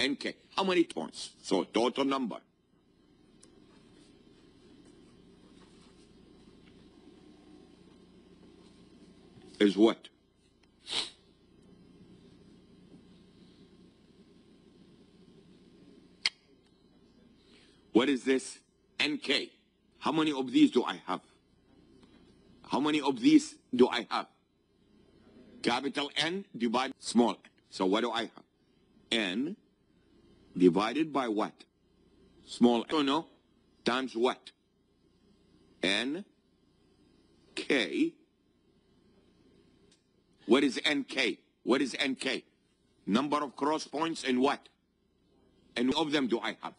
NK. How many points? So total number. Is what? What is this? NK. How many of these do I have? How many of these do I have? Capital N divided small n. So what do I have? N divided by what? Small n. I don't know. Times what? N K. What is NK? What is NK? Number of cross points in what? And of them do I have?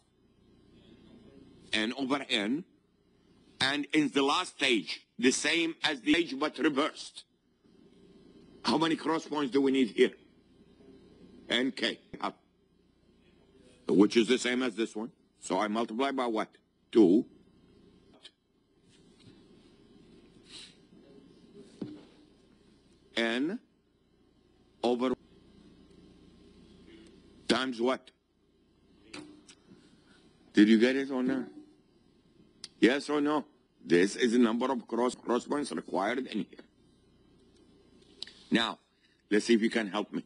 N over N. And in the last stage, the same as the stage but reversed. How many cross points do we need here? NK. Which is the same as this one. So I multiply by what? 2. n over times what? Did you get it or not? Yes or no? This is the number of cross points required in here. Now, let's see if you can help me.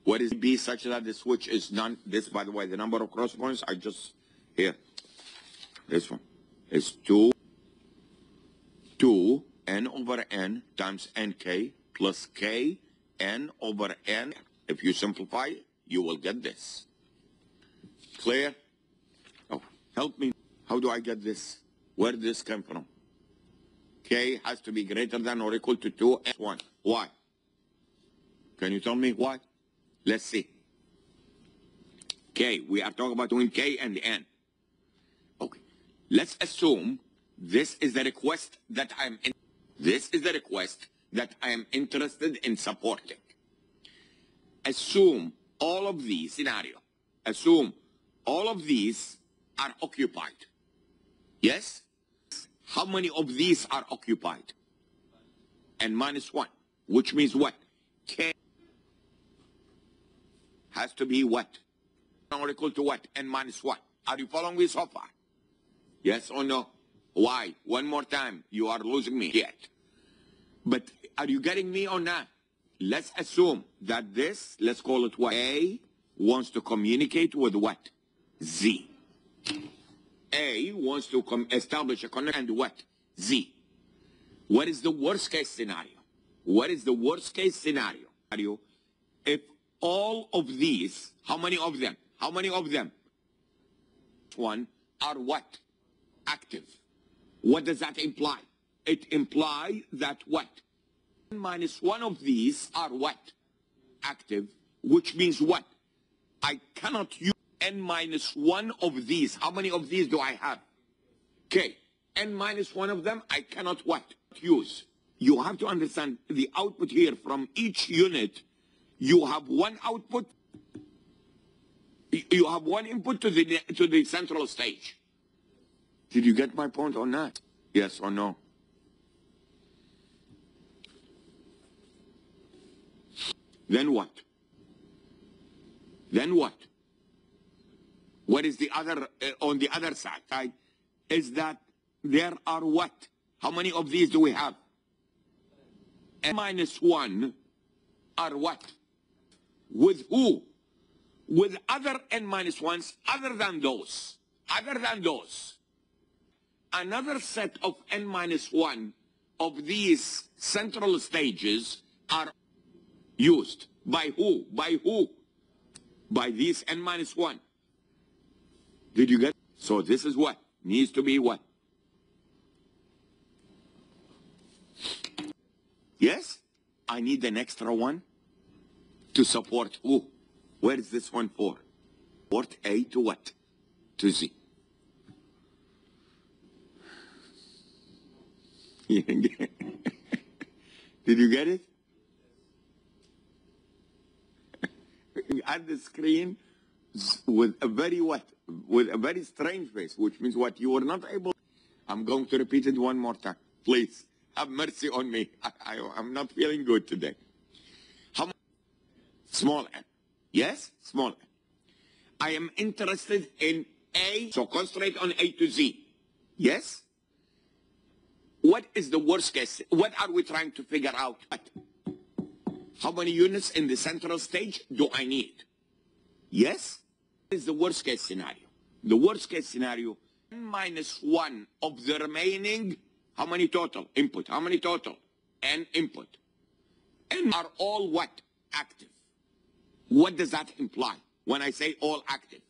What is B such that the switch is none? This, by the way, the number of cross points I just here. This one is 2 n over n times nk plus k n over n. If you simplify, you will get this. Clear? Oh, help me. How do I get this? Where did this come from? K has to be greater than or equal to 2 and 1. Why? Can you tell me why? Let's see. K, we are talking about between K and N. Okay. Let's assume this is the request that this is the request that I am interested in supporting. Assume all of these scenario. Assume all of these are occupied. Yes? How many of these are occupied? N minus 1, which means what? K has to be what? Or equal to what? N minus 1. Are you following me so far? Yes or no? Why? One more time. You are losing me yet. But are you getting me or not? Let's assume that this, let's call it what? A wants to communicate with what? Z. A wants to establish a connection and what? Z. What is the worst case scenario? What is the worst case scenario? If all of these, how many of them? How many of them? One are what? Active. What does that imply? It implies that what? N minus 1 of these are what? Active, which means what? I cannot use N minus 1 of these. How many of these do I have? Okay. N minus 1 of them, I cannot what? Use. You have to understand the output here from each unit. You have one output. You have one input to the central stage. Did you get my point or not? Yes or no? Then what? Then what? What is the other, on the other side? Is that there are what? How many of these do we have? N minus 1 are what? With who? With other N minus 1s other than those. Other than those. Another set of N minus 1 of these central stages are used. By who? By who? By these N minus 1. Did you get? So this is what? Needs to be what? Yes? I need an extra one to support who? Where is this one for? Port A to what? To Z. Did you get it? At the screen with a very what? With a very strange face, which means what? You were not able. I'm going to repeat it one more time. Please, have mercy on me. I'm not feeling good today. How much? Small n. Yes? Small n. I am interested in A, so concentrate on A to Z. Yes? What is the worst case? What are we trying to figure out? How many units in the central stage do I need? Yes? What is the worst case scenario? The worst case scenario, N minus 1 of the remaining, how many total? Input. How many total? N input. N are all what? Active. What does that imply when I say all active?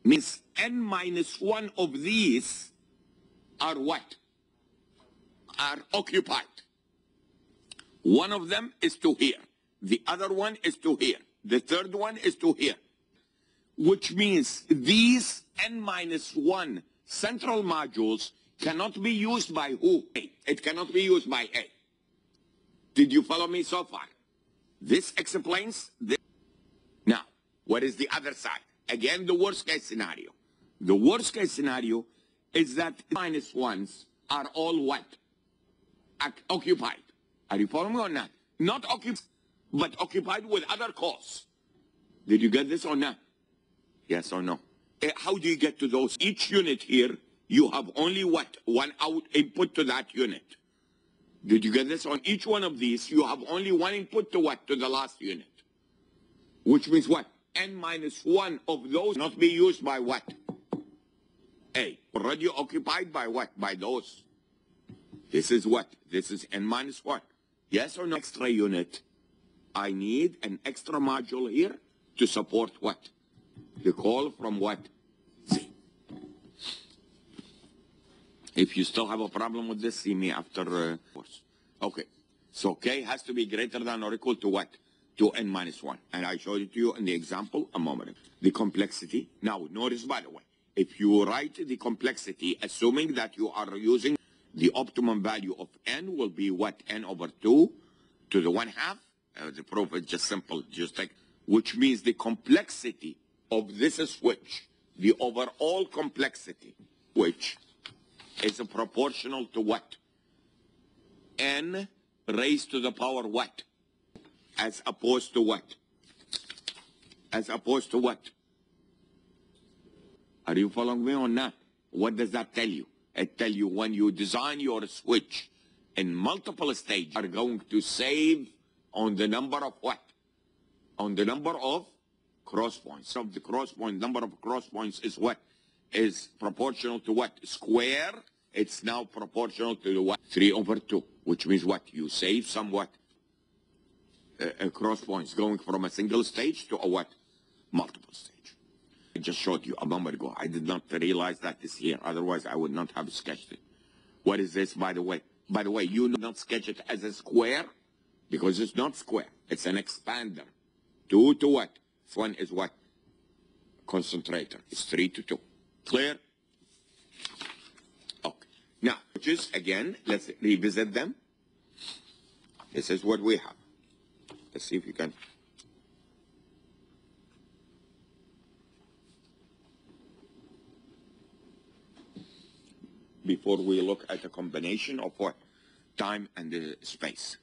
Means N minus 1 of these are what? Are occupied. One of them is to here. The other one is to here. The third one is to here. Which means these N minus 1 central modules cannot be used by who? A. It cannot be used by A. Did you follow me so far? This explains this. Now, what is the other side? Again, the worst case scenario. The worst case scenario is that minus 1s are all what? Occupied. Are you following me or not? not occupied, but occupied with other calls. Did you get this or not? Yes or no? How do you get to those? Each unit here, you have only what? One input to that unit. Did you get this? On each one of these, you have only one input to what? To the last unit. Which means what? N minus 1 of those not be used by what? A. Already occupied by what? By those. This is what? This is N minus 1. Yes or no? Extra unit. I need an extra module here to support what? The call from what? Z. If you still have a problem with this, see me after course. Okay. So K has to be greater than or equal to what? To N minus 1. And I showed it to you in the example a moment ago. The complexity. Now, notice, by the way, if you write the complexity, assuming that you are using the optimum value of N will be what? N over 2 to the 1/2. The proof is just simple. Just take, which means the complexity of this switch, the overall complexity, which is proportional to what? N raised to the power what? As opposed to what? As opposed to what? Are you following me or not? What does that tell you? It tells you when you design your switch in multiple stages, are going to save on the number of what? On the number of cross points. So the cross point, number of cross points is what? Is proportional to what? Square. It's now proportional to the what? 3 over 2, which means what? You save somewhat cross points going from a single stage to a what? Multiple stage. I just showed you a moment ago. I did not realize that is here. Otherwise, I would not have sketched it. What is this, by the way? By the way, you do not sketch it as a square because it's not square. It's an expander. 2 to what? This one is what? Concentrator. It's 3 to 2. Clear? Okay. Now, just again, let's revisit them. This is what we have. Let's see if you can. Before we look at a combination of what? Time and the space.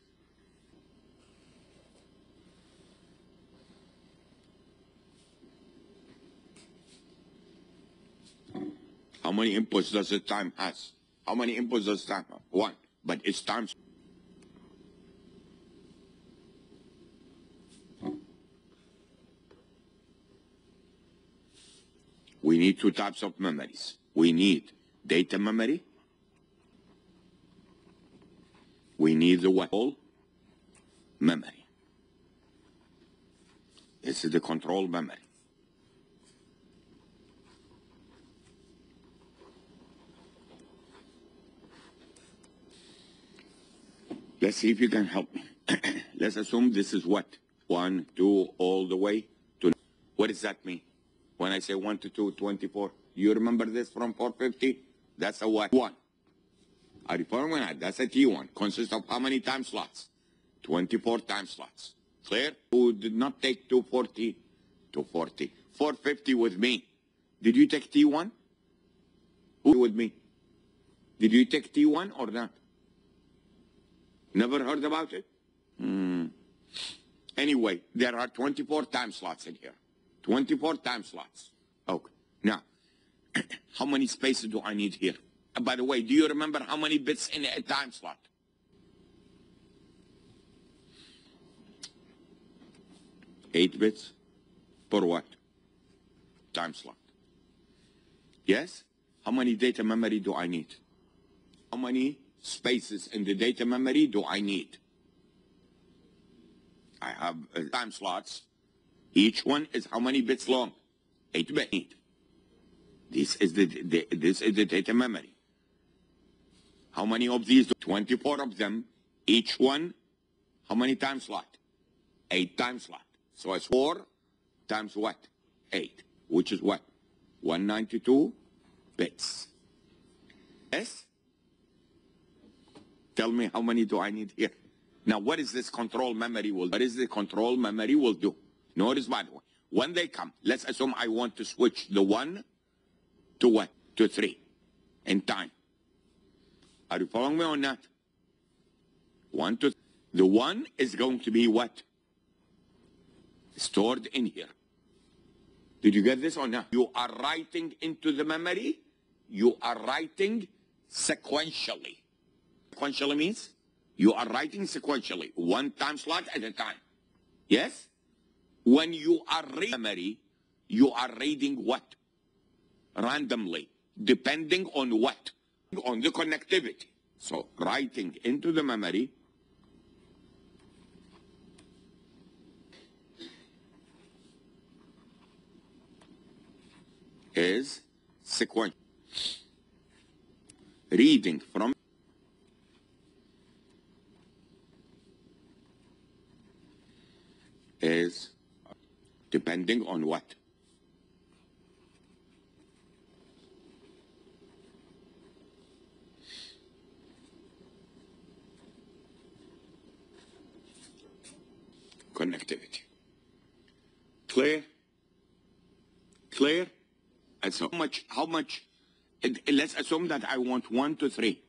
How many inputs does the time has? How many inputs does time have? 1. But it's times. We need 2 types of memories. We need data memory. We need the what? Memory. This is the control memory. Let's see if you can help me. Let's assume this is what? 1, 2, all the way to. What does that mean? When I say 1 to 2, 24. You remember this from 450? That's a what? 1. Are you following that? That's a T1. Consists of how many time slots? 24 time slots. Clear? Who did not take 240? 240. 450 with me. Did you take T1? Who with me? Did you take T1 or not? Never heard about it? Anyway, there are 24 time slots in here. 24 time slots. Okay. Now, how many spaces do I need here? By the way, do you remember how many bits in a time slot? 8 bits for what? Time slot. Yes? How many data memory do I need? How many spaces in the data memory do I need? I have time slots. Each one is how many bits long? 8 bits. This is the data memory. How many of these? 24 of them. Each one, how many time slot? 8 time slot. So it's 4 times what? 8, which is what? 192 bits. Yes? Tell me how many do I need here? Now, what is this control memory will do? What is the control memory will do? Notice, by the way, when they come, let's assume I want to switch the 1 to what? To 3 in time. Are you following me or not? 1 to The 1 is going to be what? Stored in here. Did you get this or not? You are writing into the memory. You are writing sequentially. Sequentially means you are writing sequentially, 1 time slot at a time. Yes? When you are reading memory, you are reading what? Randomly, depending on what? On the connectivity. So writing into the memory is sequential. Reading from is depending on what? Connectivity. Clear? Clear? And so how much, let's assume that I want 1 to 3,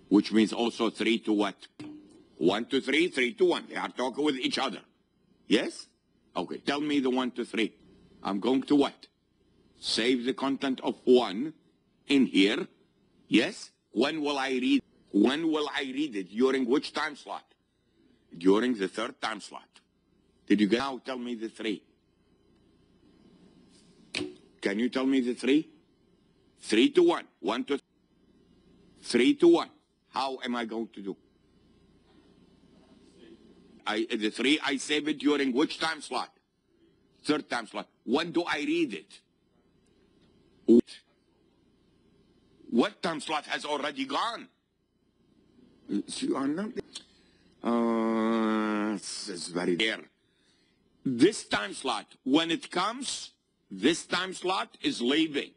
which means also 3 to what? 1 to 3, 3 to 1. They are talking with each other. Yes? Okay, tell me the 1 to 3. I'm going to what? Save the content of 1 in here. Yes? When will I read? When will I read it? During which time slot? During the 3rd time slot. Did you get? Now tell me the 3. Can you tell me the 3? 3 to 1. 1 to 3 to 1. How am I going to do? The 3, I save it during which time slot? 3rd time slot. When do I read it? What time slot has already gone? This is very clear. This time slot, when it comes, this time slot is leaving.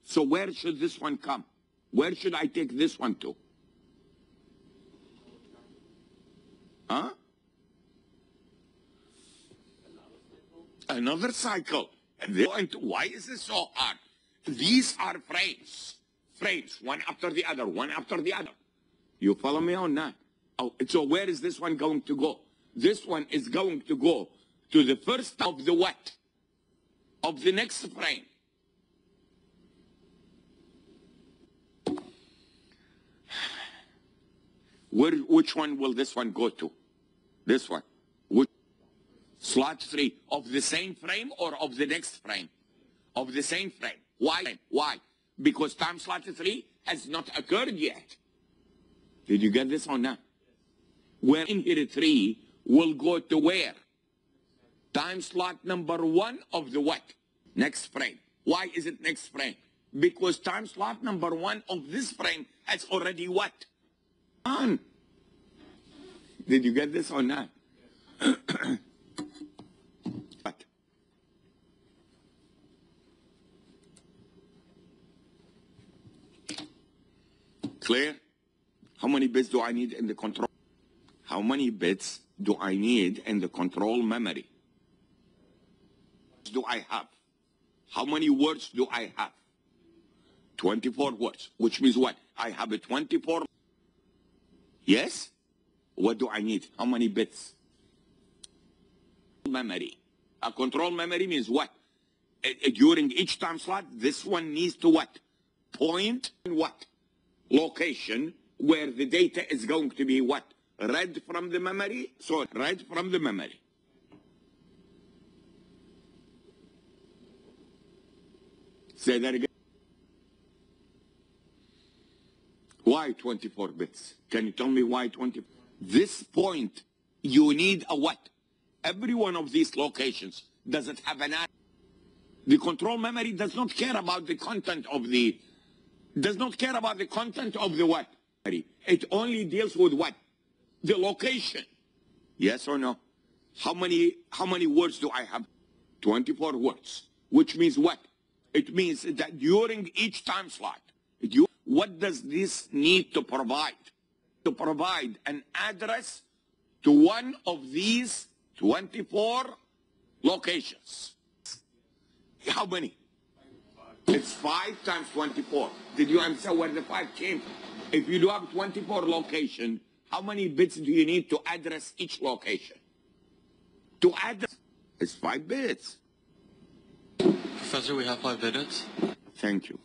So where should this one come? Where should I take this one to? Huh? Another cycle. Why is this so hard? These are frames. Frames, one after the other, one after the other. You follow me or not? Oh, so where is this one going to go? This one is going to go to the first of the what? Of the next frame. Which one will this one go to? This one. Which? Slot 3 of the same frame or of the next frame? Of the same frame. Why? Why? Because time slot 3 has not occurred yet. Did you get this or not? Where in here 3 will go to where? Time slot number 1 of the what? Next frame. Why is it next frame? Because time slot number 1 of this frame has already what? On. Did you get this or not? What? Clear? How many bits do I need in the control? How many bits do I need in the control memory? Do I have? How many words do I have? 24 words, which means what? I have a 24. Yes? What do I need? How many bits? Memory. A control memory means what? During each time slot, this one needs to what? Point in what? Location where the data is going to be what? Read from the memory? So read from the memory. Say that again. Why 24 bits? Can you tell me why 24? This point, you need a what? Every one of these locations, does it have an address? The control memory does not care about the content of the, what? It only deals with what? The location. Yes or no? How many words do I have? 24 words. Which means what? It means that during each time slot, what does this need to provide? To provide an address to one of these 24 locations. How many? It's 5 times 24. Did you understand where the 5 came from? If you do have 24 locations, how many bits do you need to address each location? To address, it's 5 bits. Professor, we have 5 bits. Thank you.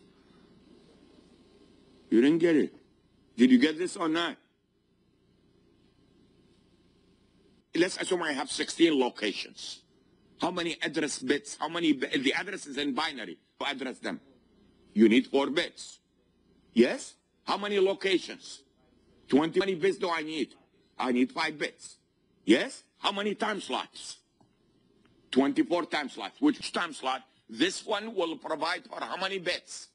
You didn't get it. Did you get this or not? Let's assume I have 16 locations. How many address bits? How many? The address is in binary. To address them, you need 4 bits. Yes? How many locations? 20. How many bits do I need? I need 5 bits. Yes? How many time slots? 24 time slots. Which time slot? This one will provide for how many bits?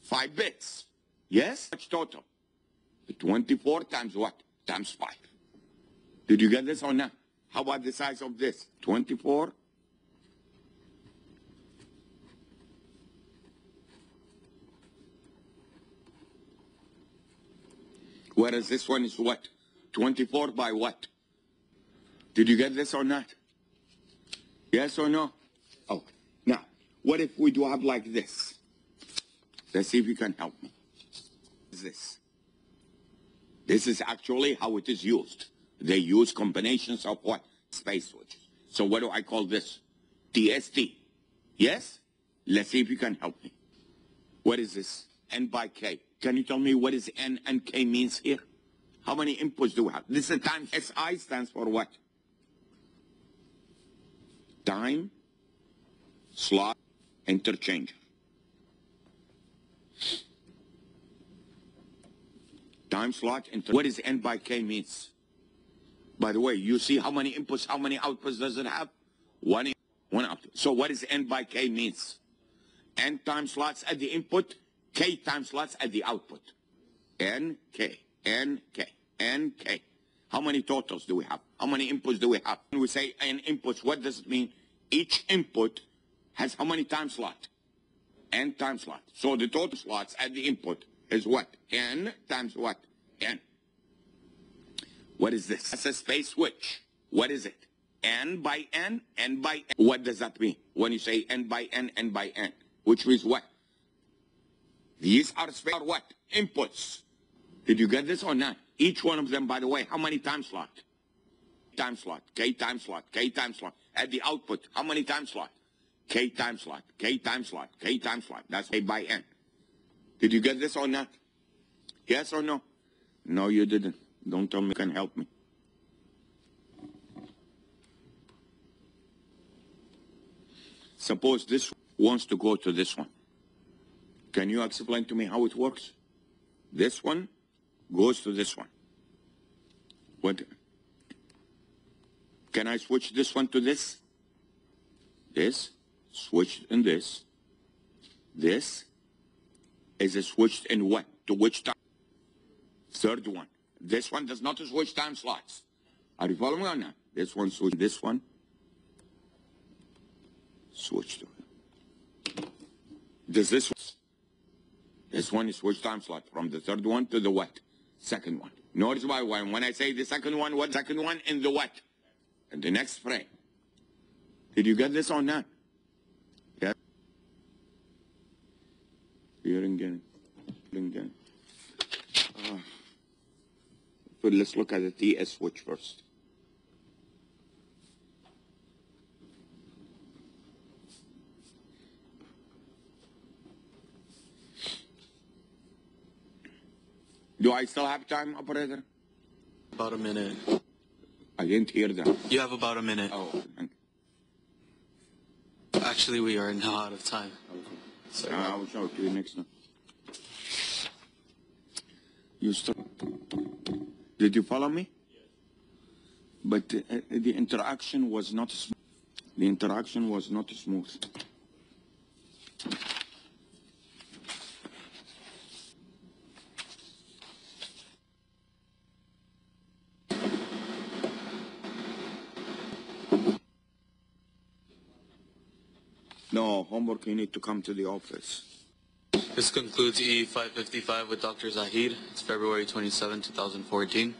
5 bits. Yes? What's total? 24 times what? Times 5. Did you get this or not? How about the size of this? 24. Whereas this one is what? 24 by what? Did you get this or not? Yes or no? Oh, now, what if we do have like this? Let's see if you can help me. This is actually how it is used. They use combinations of what? Space switches. So what do I call this? TST. Yes? Let's see if you can help me. What is this? N by K. Can you tell me what is N and K means here? How many inputs do we have? This is time. SI stands for what? Time, slot, interchanger. Time slot, what is N by K means? By the way, you see how many inputs, how many outputs does it have? One output. So what is N by K means? N time slots at the input, K time slots at the output. N, K, N, K, N, K. How many totals do we have? How many inputs do we have? When we say N inputs, what does it mean? Each input has how many time slots? N time slots. So the total slots at the input is what? N times what? N. What is this? That's a space switch. What is it? N by N, N by N. What does that mean? When you say N by N, N by N, which means what? These are space or what? Inputs. Did you get this or not? Each one of them, by the way, how many time slot? Time slot, K time slot, K time slot. At the output, how many time slot? K time slot, K time slot, K time slot. That's A by N. Did you get this or not? Yes or no? No, you didn't. Don't tell me you can help me. Suppose this wants to go to this one. Can you explain to me how it works? This one goes to this one. What? Can I switch this one to this? This, switched in this. This is a switched in what? To which time? Third one. This one does not switch time slots. Are you following me or not? This one switch. This one switch to it. Does this one? This one is switch time slot from the third one to the what? Second one. Notice why when I say the second one, what? Second one in the what? In the next frame. Did you get this or not? Yeah. You didn't get it. You didn't get it. But let's look at the TS switch first. Do I still have time, operator? About a minute. I didn't hear that. You have about a minute. Oh. Actually, we are now out of time. Okay. So I will show it to you next time. You start. Did you follow me? Yes. But the interaction was not smooth. The interaction was not smooth. No, homework, you need to come to the office. This concludes E555 with Dr. Zahid. It's February 27, 2014.